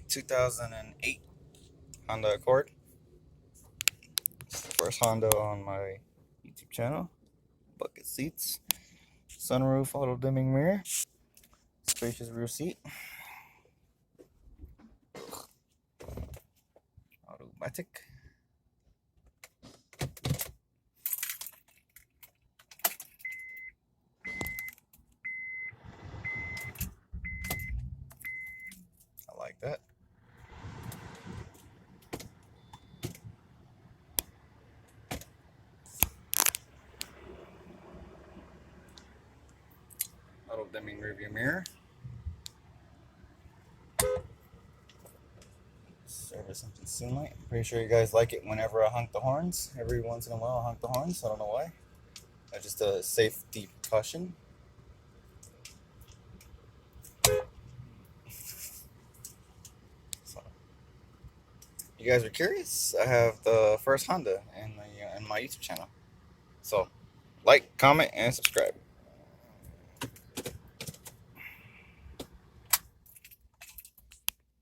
2008 Honda Accord. It's the first Honda on my YouTube channel. Bucket seats, sunroof, auto dimming mirror, spacious rear seat, automatic. I like that. Auto dimming rear view mirror. Service engine soon light. Pretty sure you guys like it whenever I honk the horns. Every once in a while I honk the horns. I don't know why. That's just a safety precaution. So, you guys are curious? I have the first Honda in my YouTube channel. So, like, comment, and subscribe.